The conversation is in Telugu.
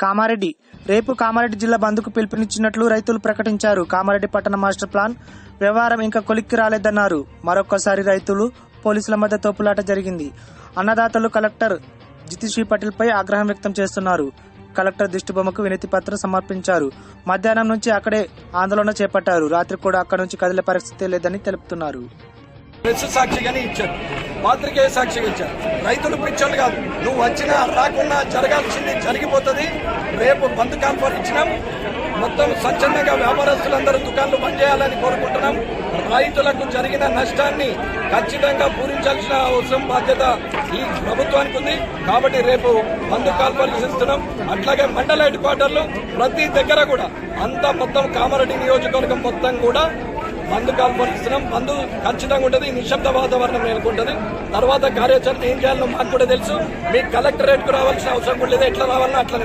కామారెడ్డి రేపు కామారెడ్డి జిల్లా బంద్కు పిలుపునిచ్చినట్లు రైతులు ప్రకటించారు. కామారెడ్డి పట్టణ మాస్టర్ ప్లాన్ వ్యవహారం ఇంకా కొలిక్కి రాలేదన్నారు. మరొక్కసారి రైతులు పోలీసుల మధ్య తోపులాట జరిగింది. అన్నదాతలు కలెక్టర్ జితిశ్రీ పటేల్ పై ఆగ్రహం వ్యక్తం చేస్తున్నారు. కలెక్టర్ దిష్టిబొమ్మకు వినతి పత్రం సమర్పించారు. మధ్యాహ్నం నుంచి అక్కడే ఆందోళన చేపట్టారు. రాత్రి కూడా అక్కడి నుంచి కదిలే పరిస్థితి లేదని తెలుపుతున్నారు. ప్రెస్ సాక్షిగానే ఇచ్చారు, పాత్రికేయ సాక్షిగా ఇచ్చారు. రైతులు పిచ్చోళ్ళు కాదు, నువ్వు వచ్చినా రాకుండా జరగాల్సింది జరిగిపోతుంది. రేపు బంద్ కాన్ఫర్ ఇచ్చినాం. మొత్తం స్వచ్ఛందంగా వ్యాపారస్తులందరూ దుకాణాలు బంద్ చేయాలని కోరుకుంటున్నాం. రైతులకు జరిగిన నష్టాన్ని ఖచ్చితంగా పూరించాల్సిన అవసరం బాధ్యత ఈ ప్రభుత్వానికి ఉంది. కాబట్టి రేపు బంద్ కాన్ఫరెన్స్ ఇస్తున్నాం. అట్లాగే మండల హెడ్ క్వార్టర్లు ప్రతి దగ్గర కూడా అంతా మొత్తం కామారెడ్డి నియోజకవర్గం మొత్తం కూడా బంద్ కాన్ఫరెన్స్ ఇస్తున్నాం. బంద్ ఖచ్చితంగా ఉంటుంది. నిశ్శబ్ద వాతావరణం నెలకొంటుంది. తర్వాత కార్యాచరణ ఏం చేయాలో మాకు కూడా తెలుసు. మీ కలెక్టరేట్ కు రావాల్సిన అవసరం కూడా లేదు. ఎట్లా రావాలన్నా అట్లా